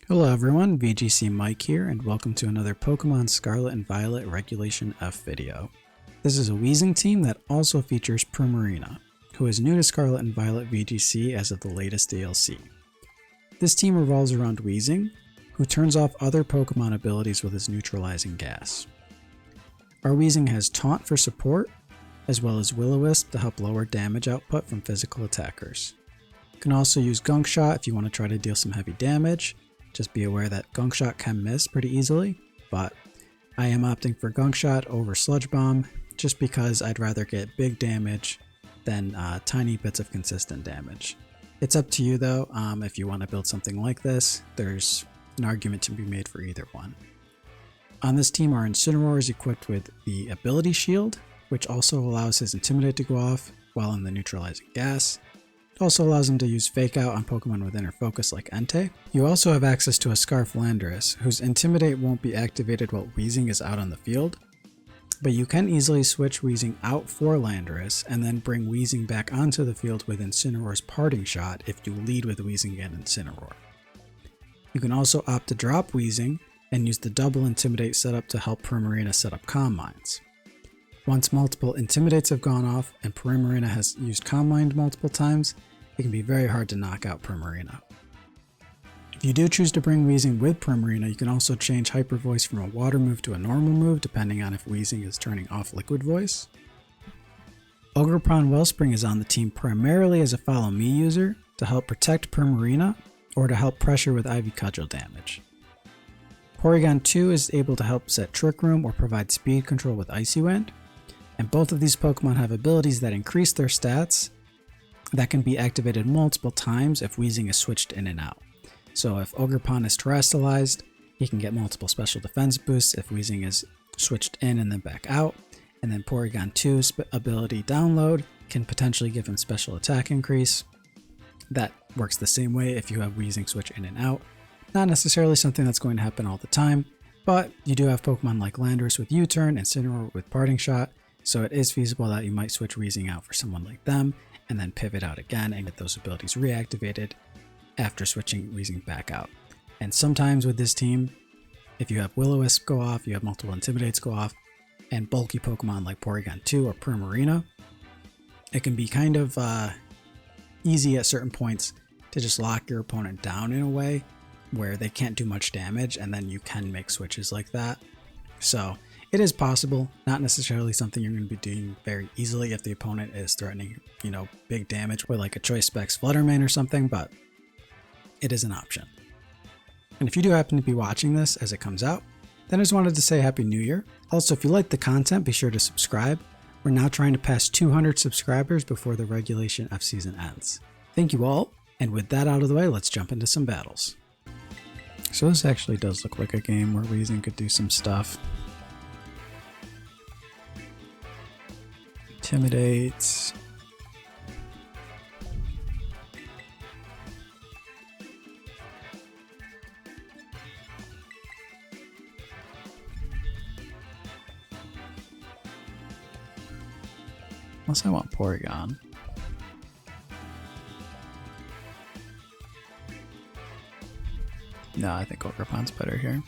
Hello everyone, VGC Mike here, and welcome to another Pokemon Scarlet and Violet Regulation F video. This is a Weezing team that also features Primarina, who is new to Scarlet and Violet VGC as of the latest DLC. This team revolves around Weezing, who turns off other Pokemon abilities with his neutralizing gas. Our Weezing has Taunt for support, as well as Will-O-Wisp to help lower damage output from physical attackers. You can also use Gunk Shot if you want to try to deal some heavy damage. Just be aware that Gunk Shot can miss pretty easily, but I am opting for Gunk Shot over Sludge Bomb just because I'd rather get big damage than tiny bits of consistent damage. It's up to you though, if you want to build something like this. There's an argument to be made for either one. On this team, our Incineroar is equipped with the Ability Shield, which also allows his Intimidate to go off while in the neutralizing gas. It also allows him to use Fake Out on Pokemon with Inner Focus like Entei. You also have access to a Scarf Landorus, whose Intimidate won't be activated while Weezing is out on the field, but you can easily switch Weezing out for Landorus and then bring Weezing back onto the field with Incineroar's Parting Shot if you lead with Weezing and Incineroar. You can also opt to drop Weezing and use the double Intimidate setup to help Primarina set up Calm Minds. Once multiple Intimidates have gone off and Primarina has used Calm Mind multiple times, it can be very hard to knock out Primarina. If you do choose to bring Weezing with Primarina, you can also change Hyper Voice from a water move to a normal move depending on if Weezing is turning off Liquid Voice. Ogerpon-Wellspring is on the team primarily as a Follow Me user to help protect Primarina or to help pressure with Ivy Cudgel damage. Porygon 2 is able to help set Trick Room or provide speed control with Icy Wind. And both of these Pokemon have abilities that increase their stats that can be activated multiple times if Weezing is switched in and out. So if Ogerpon is terrestrialized, he can get multiple special defense boosts if Weezing is switched in and then back out. And then Porygon 2's ability Download can potentially give him special attack increase. That works the same way if you have Weezing switch in and out. Not necessarily something that's going to happen all the time, but you do have Pokemon like Landorus with U-Turn and Incineroar with Parting Shot. So it is feasible that you might switch Weezing out for someone like them and then pivot out again and get those abilities reactivated after switching Weezing back out. And sometimes with this team, if you have Will-O-Wisp go off, you have multiple Intimidates go off, and bulky Pokemon like Porygon 2 or Primarina, it can be kind of easy at certain points to just lock your opponent down in a way where they can't do much damage, and then you can make switches like that. So it is possible, not necessarily something you're going to be doing very easily if the opponent is threatening, big damage with like a Choice Specs Fluttermane or something, but it is an option. And if you do happen to be watching this as it comes out, then I just wanted to say Happy New Year. Also, if you like the content, be sure to subscribe. We're now trying to pass 200 subscribers before the Regulation F season ends. Thank you all, and with that out of the way, let's jump into some battles. So this actually does look like a game where Weezing could do some stuff. Intimidates. Unless I want Porygon. No, I think Ogerpon's better here.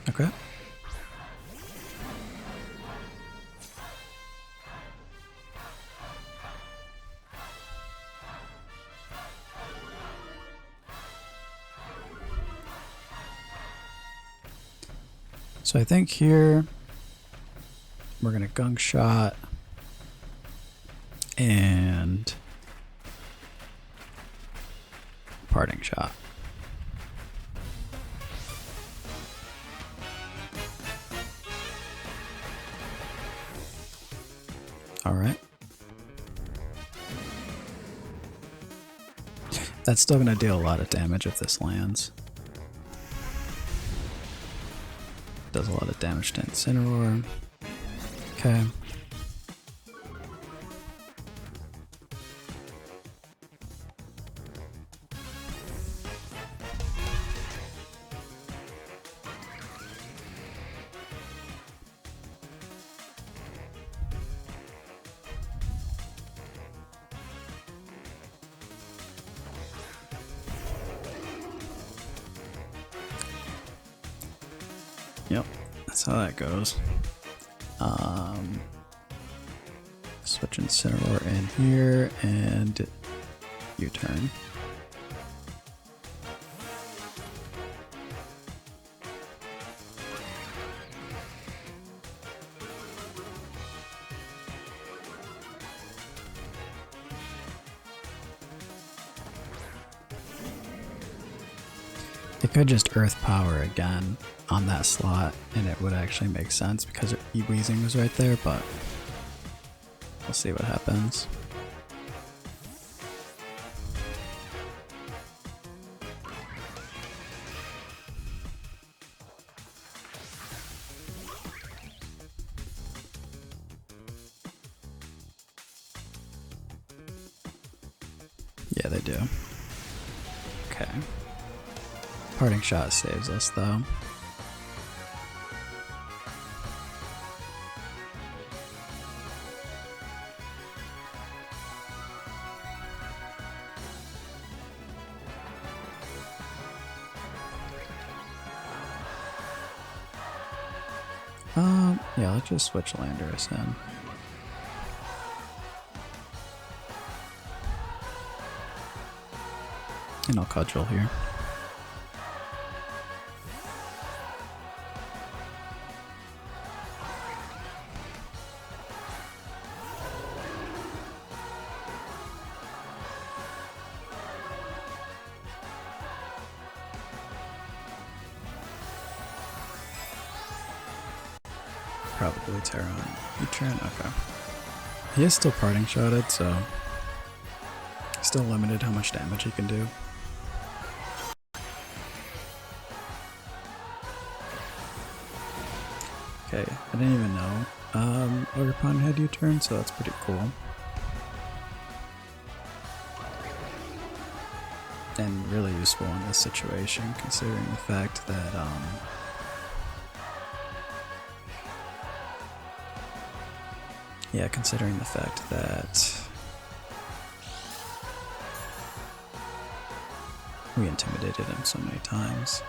Okay. So I think here we're going to Gunk Shot and Parting Shot. All right. That's still going to deal a lot of damage if this lands. Does a lot of damage to Incineroar. Okay. that's how that goes. Switch Incineroar in here and U-turn. They could just Earth Power again on that slot and it would actually make sense because Weezing was right there, but we'll see what happens. Yeah, they do. Okay. Parting Shot saves us though. Yeah, let's just switch Landorus in. And I'll cudgel here. Probably Terra on U-turn. Okay. He is still parting shotted, so still limited how much damage he can do. Okay, I didn't even know Ogerpon had U-turn, so that's pretty cool. And really useful in this situation, considering the fact that considering the fact that we intimidated him so many times.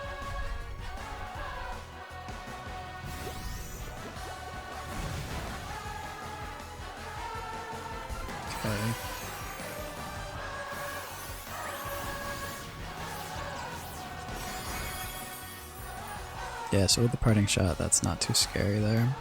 Okay. Yeah, so with the parting shot, that's not too scary there.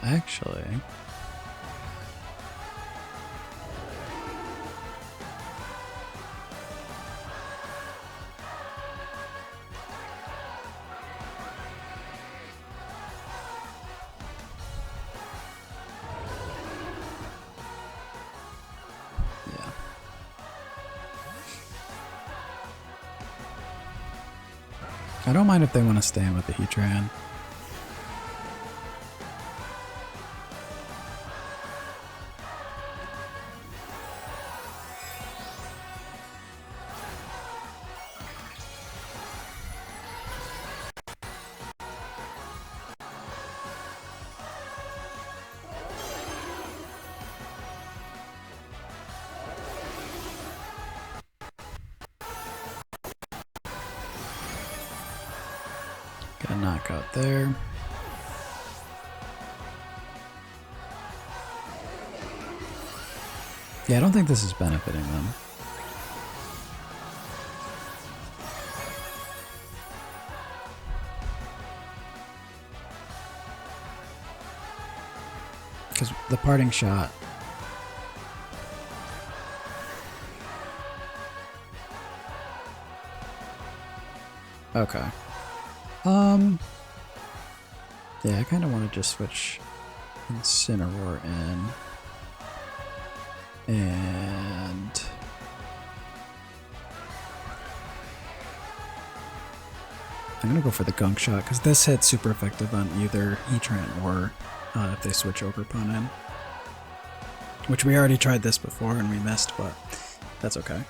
Actually. Yeah. I don't mind if they want to stay in with the Heatran. Got a knockout there. Yeah, I don't think this is benefiting them. Because the parting shot. Okay. Yeah, I kind of want to just switch Incineroar in. And I'm gonna go for the gunk shot because this hits super effective on either Etran or if they switch Ogerpon in. Which we already tried this before and we missed, but that's okay.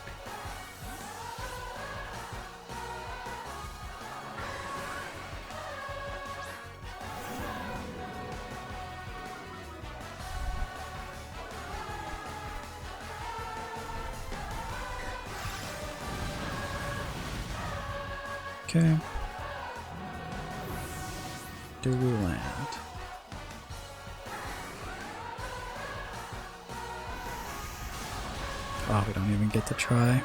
Okay. Do we land? Oh, we don't even get to try.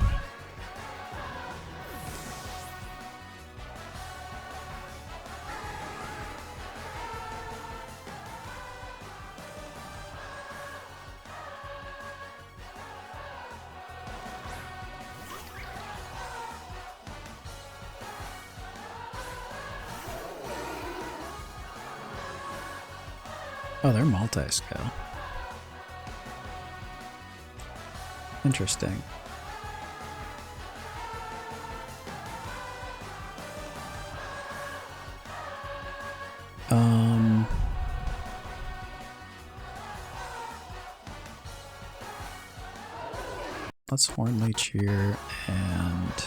Oh, they're multi-scale. Interesting. Let's Horn Leech here and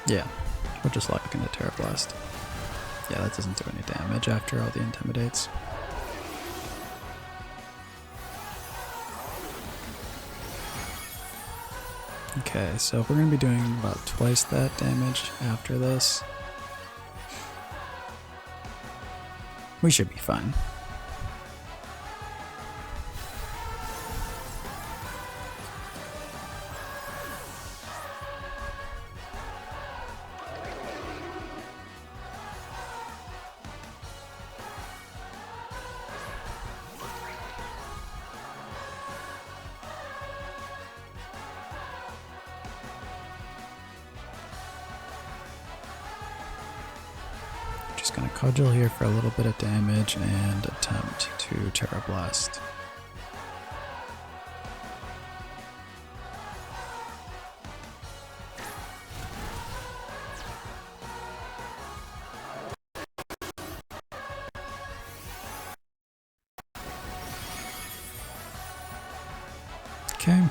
yeah, we're just lock into Terra Blast. Yeah, that doesn't do any damage after all the intimidates. Okay, so we're gonna be doing about twice that damage after this. We should be fine. Just gonna cudgel here for a little bit of damage and attempt to Terra Blast. Okay.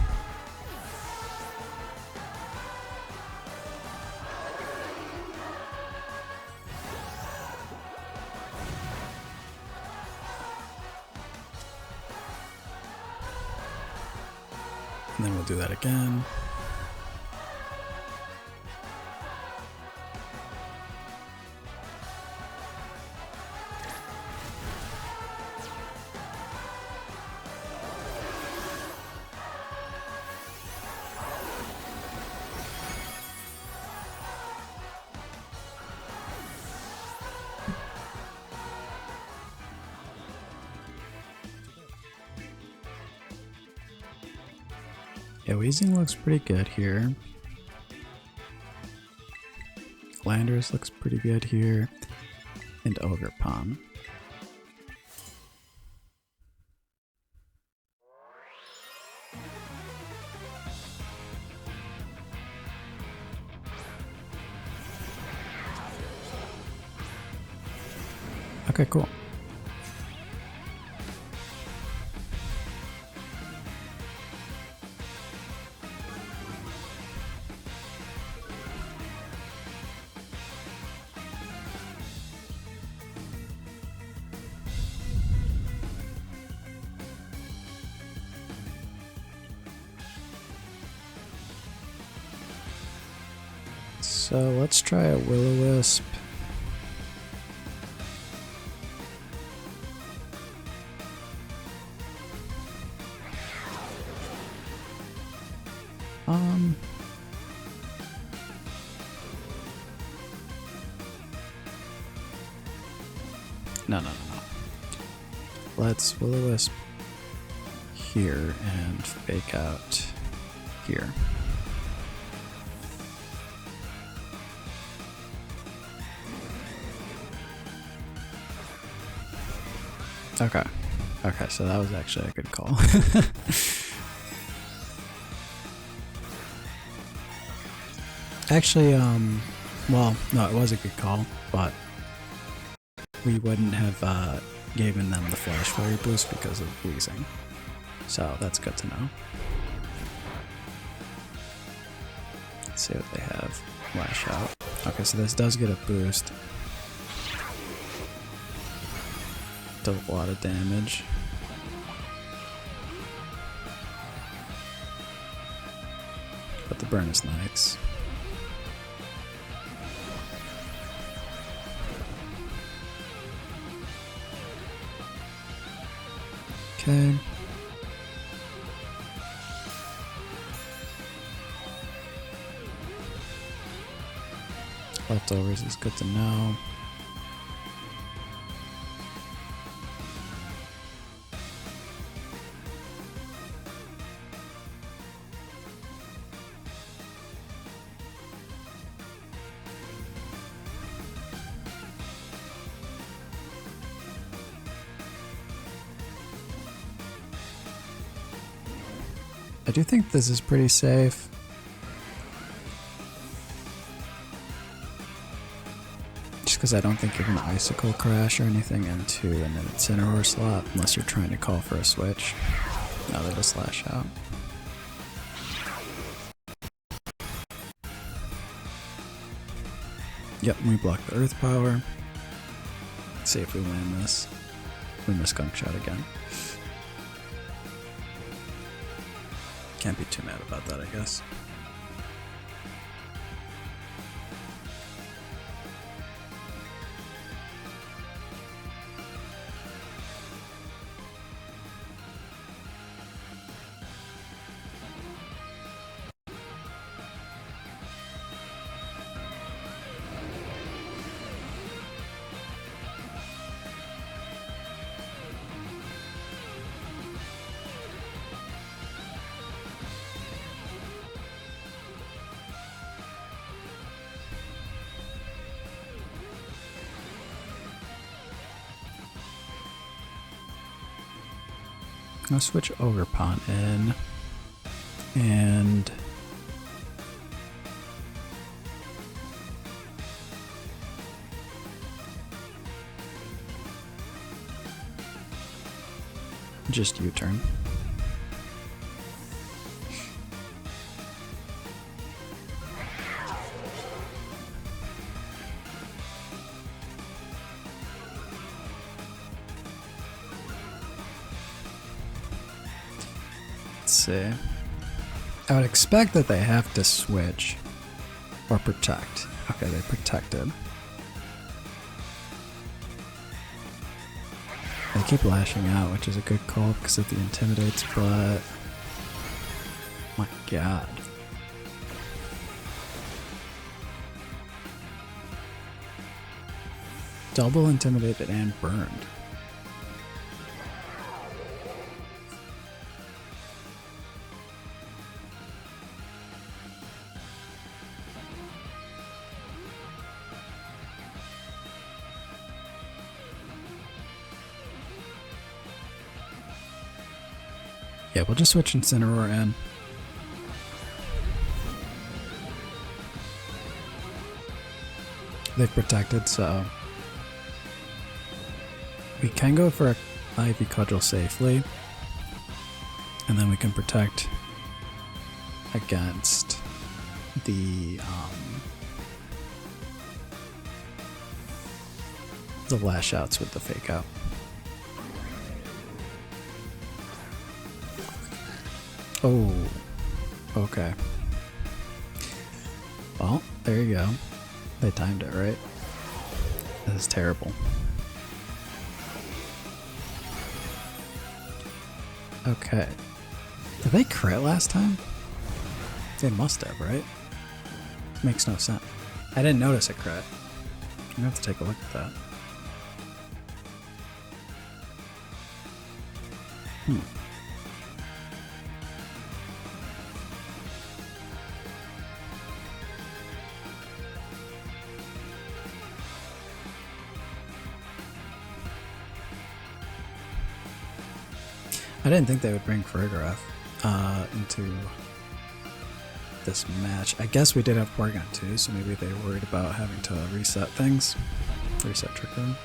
And then we'll do that again. Yeah, Weezing looks pretty good here. Landorus looks pretty good here. And Ogerpon. Okay, cool. So let's try a Will-O-Wisp. No. Let's Will-O-Wisp here and fake out here. Okay. Okay, so that was actually a good call. Actually, well, no, it was a good call, but we wouldn't have given them the Flash Flurry boost because of Weezing. So that's good to know. Let's see what they have. Lash out. Okay, so this does get a boost. Does a lot of damage. But the burn is nice. Okay. Leftovers is good to know. I do think this is pretty safe. Just because I don't think you're going to Icicle Crash or anything into an Incineroar slot unless you're trying to call for a switch. No, they just Lash out. Yep, we block the Earth Power. Let's see if we win this. We miss Gunk Shot again. Can't be too mad about that, I guess. I'll switch Ogerpon in and just U-turn. See. I would expect that they have to switch or protect. Okay, they protected. They keep lashing out, which is a good call because of the intimidates, but my god. Double intimidated and burned. Yeah, we'll just switch Incineroar in. They've protected, so we can go for a Ivy Cudgel safely, and then we can protect against the lash outs with the fake out. Oh, okay. Well, there you go. They timed it right. This is terrible. Okay. Did they crit last time? They must have, right? Makes no sense. I didn't notice a crit. I'm gonna have to take a look at that. I didn't think they would bring Farigiraf into this match. I guess we did have Porygon 2, so maybe they were worried about having to reset things. Reset Trick Room.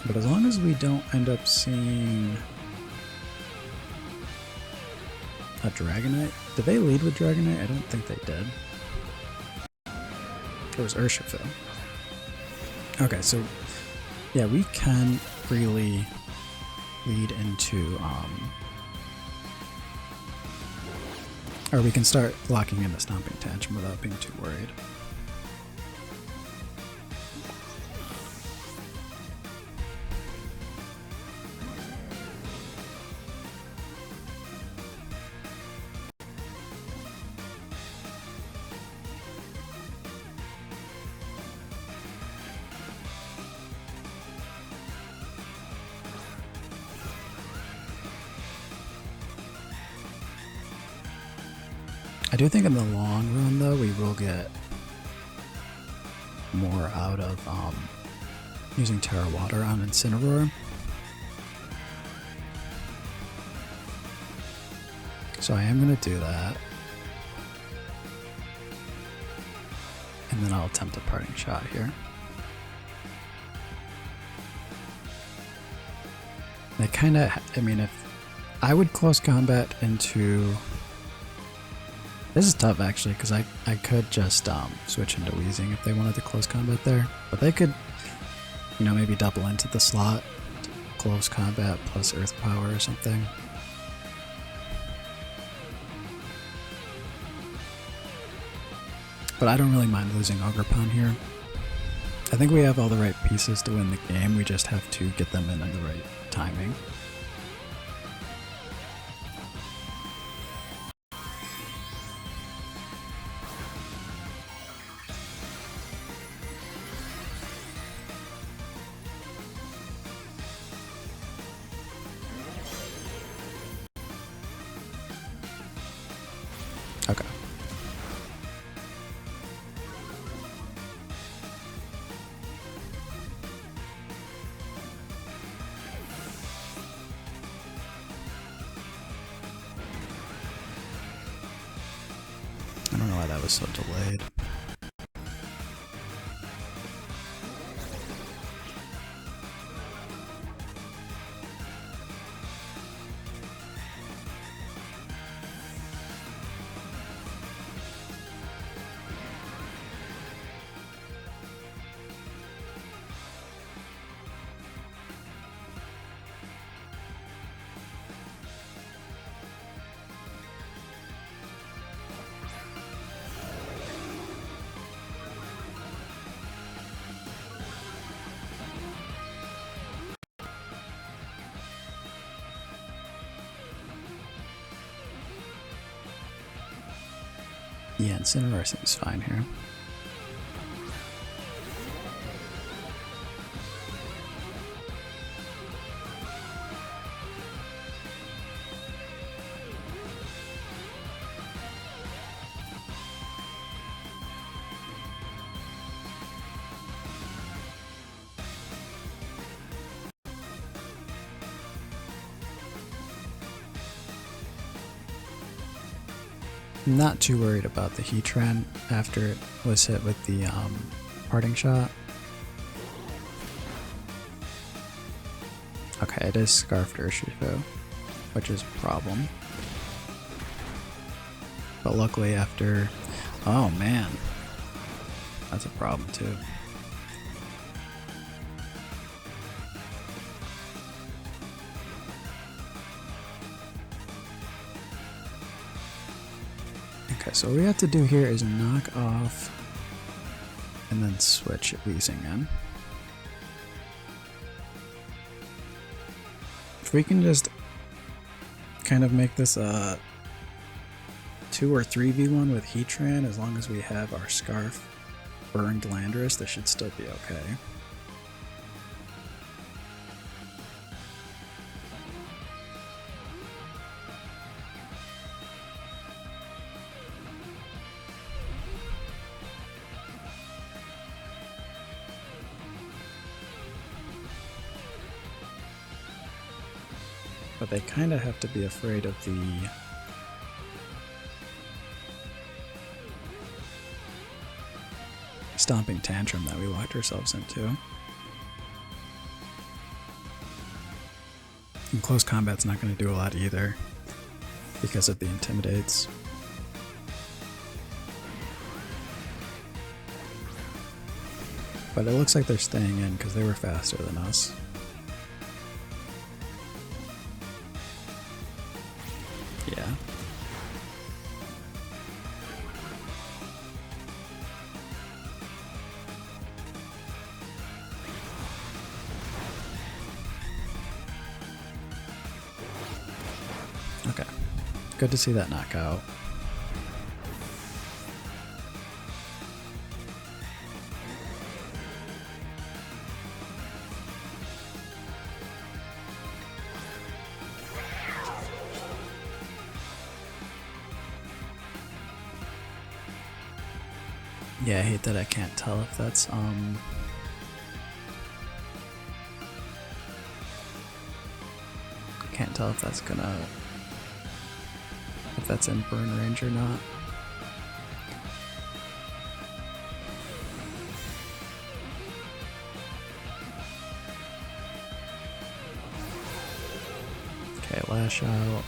But as long as we don't end up seeing a Dragonite. Did they lead with Dragonite? I don't think they did. It was Urshifu. Okay, so yeah, we can freely lead into or we can start locking in the Stomping Tantrum without being too worried. I do think in the long run, though, we will get more out of using Terra Water on Incineroar. So I am going to do that. And then I'll attempt a parting shot here. They kind of, I mean, if I would close combat into... This is tough actually, because I could just switch into Weezing if they wanted to close combat there. But they could, you know, maybe double into the slot, close combat plus Earth Power or something. But I don't really mind losing Ogerpon here. I think we have all the right pieces to win the game, we just have to get them in the right timing. Okay. I don't know why that was so delayed. Yeah, Incineroar seems fine here. Not too worried about the Heatran after it was hit with the parting shot. Okay, it is Scarfed Urshifu, which is a problem. But luckily after... Oh man, that's a problem too. Okay, so what we have to do here is knock off and then switch Weezing in. If we can just kind of make this a 2 or 3v1 with Heatran, as long as we have our Scarf burned Landorus, this should still be okay. But they kind of have to be afraid of the stomping tantrum that we locked ourselves into. And close combat's not going to do a lot either because of the intimidates. But it looks like they're staying in because they were faster than us. Yeah. Okay. Good to see that knockout. Yeah, I hate that I can't tell if that's can't tell if that's gonna if that's in burn range or not. Okay, lash out.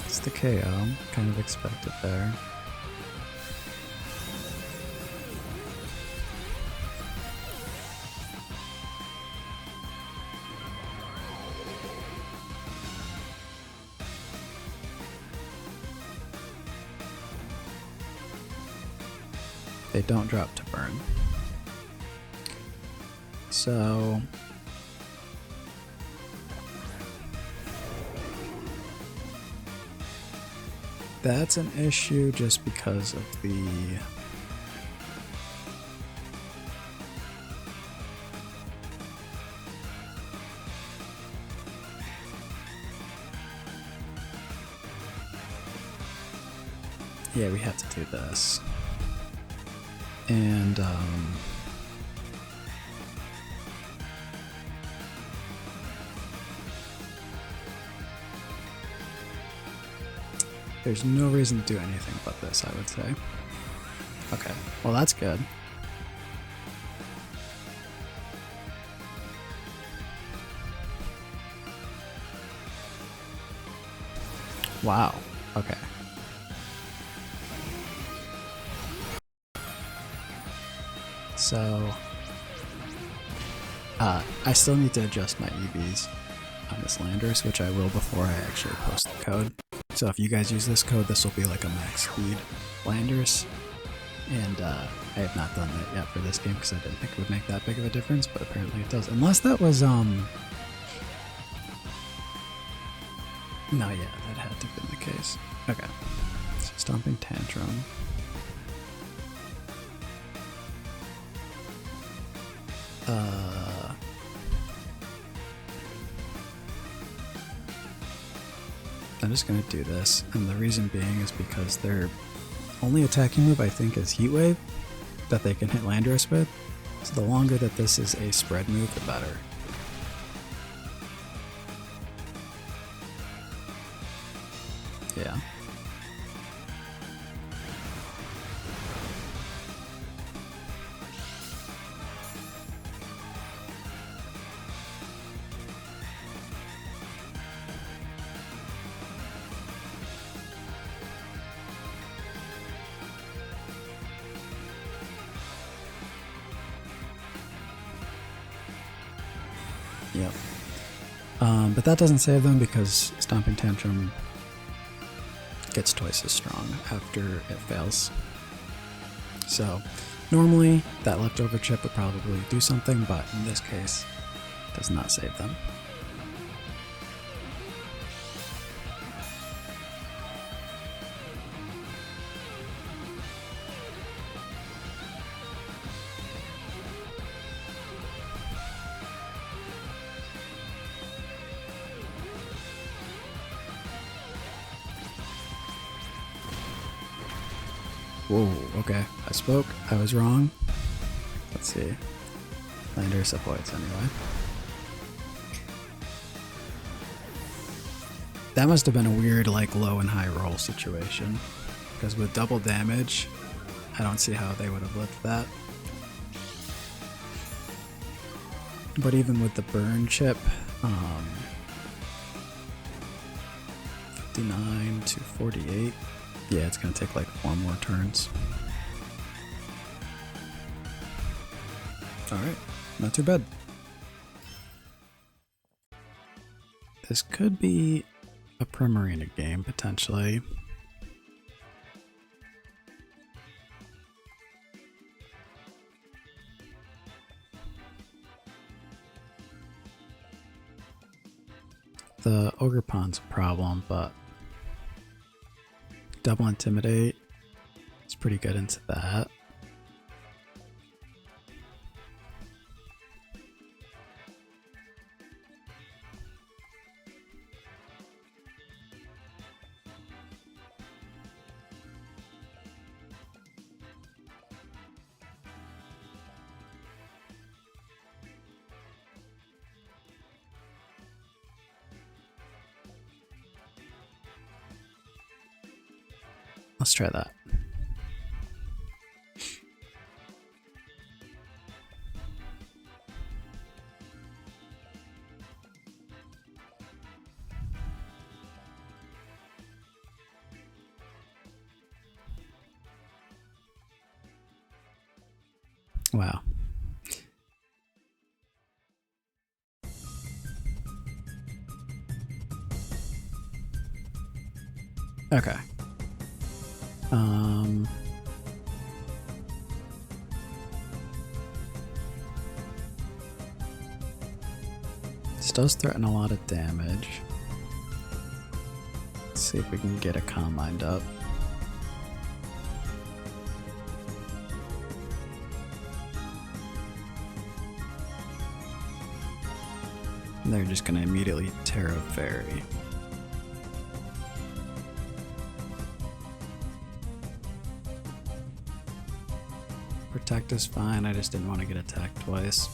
It's the KO. Kind of expected there. They don't drop to burn. So that's an issue just because of the yeah, we have to do this. And there's no reason to do anything but this, I would say. Okay, well that's good. Wow, okay. So, I still need to adjust my EVs on this Landorus, which I will before I actually post the code. So if you guys use this code, this will be like a max speed Landorus. And I have not done that yet for this game because I didn't think it would make that big of a difference, but apparently it does. Unless that was, no, yeah, that had to have been the case. Okay, so Stomping Tantrum. I'm just gonna do this, and the reason being is because their only attacking move I think is Heat Wave that they can hit Landorus with, so the longer that this is a spread move, the better. Yeah. Yep. But that doesn't save them because Stomping Tantrum gets twice as strong after it fails. So normally that leftover chip would probably do something, but in this case it does not save them. Whoa, okay. I spoke. I was wrong. Let's see. Landorus avoids anyway. That must have been a weird, like, low and high roll situation. Because with double damage, I don't see how they would have lived that. But even with the burn chip, 59 to 48, yeah, it's going to take like 4 more turns. Alright, not too bad. This could be a Primarina game, potentially. The Ogerpon's a problem, but double intimidate is pretty good into that. Let's try that. Wow. Okay. This does threaten a lot of damage. Let's see if we can get a Calm Mind up. And they're just gonna immediately Terra Fairy. Protect is fine, I just didn't want to get attacked twice.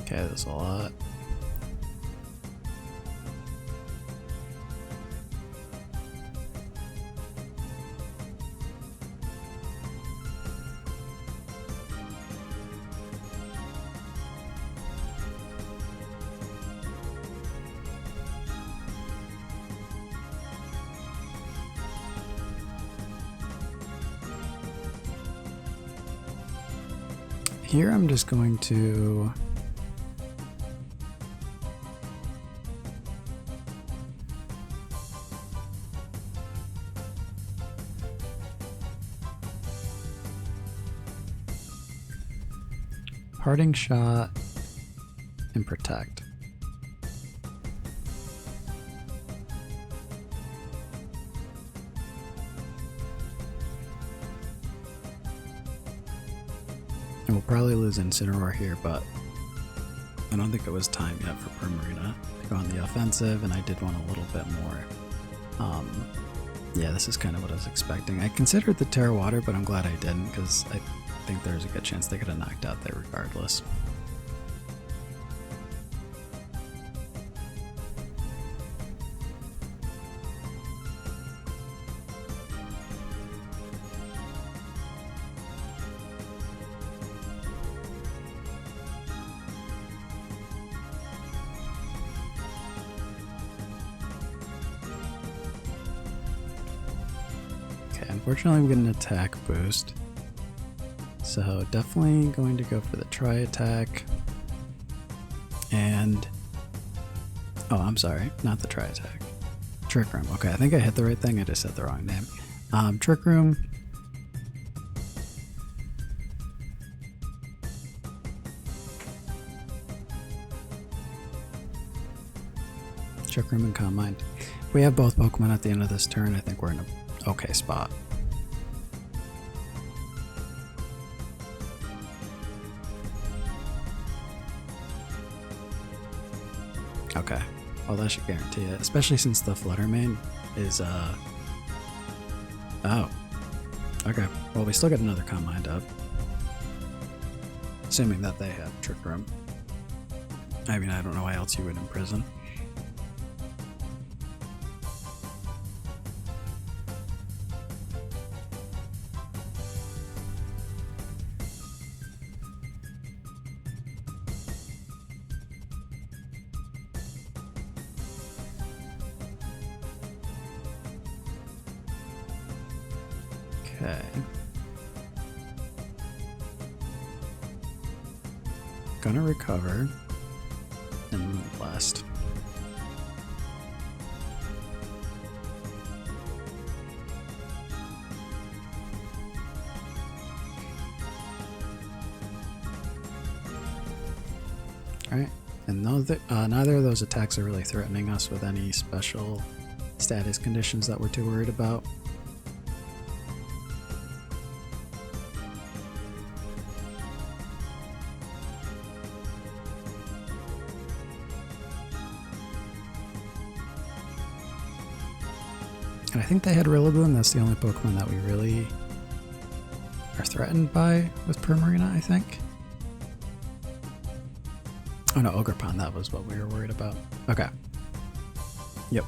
Okay, that's a lot. Here I'm just going to Parting Shot and Protect. And we'll probably lose Incineroar here, but I don't think it was time yet for Primarina to go on the offensive, and I did want a little bit more. Yeah, this is kind of what I was expecting. I considered the Terra Water, but I'm glad I didn't, because I think there's a good chance they could have knocked out there regardless. Unfortunately, I'm getting an attack boost, so definitely going to go for the Tri Attack. And oh, I'm sorry, not the Tri Attack. Trick Room. Okay, I think I hit the right thing. I just said the wrong name. Trick Room. Trick Room and Calm Mind. If we have both Pokemon at the end of this turn, I think we're in a okay spot. Okay, well that should guarantee it, especially since the Flutter Mane is Oh. Okay. Well, we still get another Calm Mind up. Assuming that they have Trick Room. I mean, I don't know why else you would imprison. Okay. Gonna recover and Moonblast. Alright, and neither of those attacks are really threatening us with any special status conditions that we're too worried about. And I think they had Rillaboom, that's the only Pokemon that we really are threatened by with Primarina, I think. Oh no, Ogerpon, that was what we were worried about. Okay. Yep.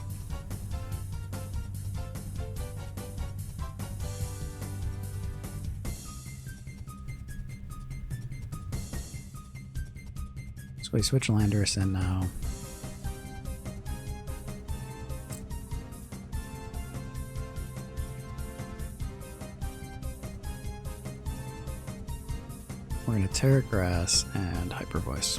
So we switch Landorus in now. We're going to Terra Grass and Hyper Voice.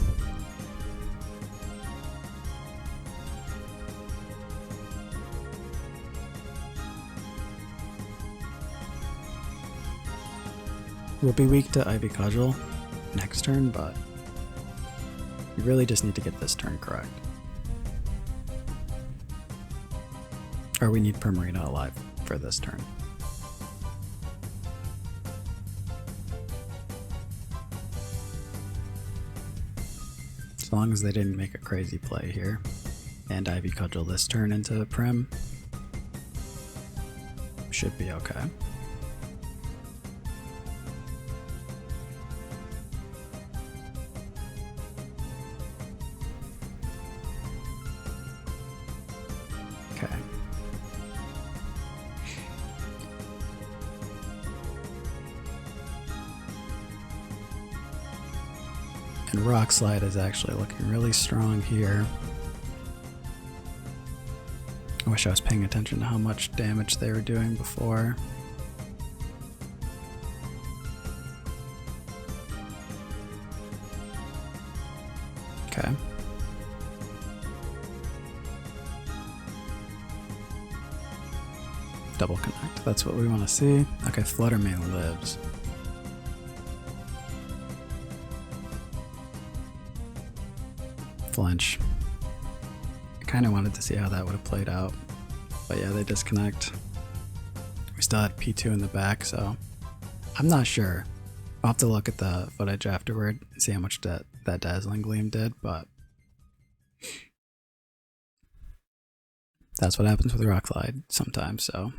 We'll be weak to Ivy Cudgel next turn, but we really just need to get this turn correct. Or we need Primarina alive for this turn. As long as they didn't make a crazy play here and Ivy Cudgel this turn into Prim, should be okay. Okay. And Rock Slide is actually looking really strong here. I wish I was paying attention to how much damage they were doing before. Okay. Double connect, that's what we want to see. Okay, Flutter Mane lives. Flinch. I kind of wanted to see how that would have played out. But yeah, they disconnect. We still had P2 in the back, so I'm not sure. I'll have to look at the footage afterward and see how much that Dazzling Gleam did, but that's what happens with Rock Slide sometimes, so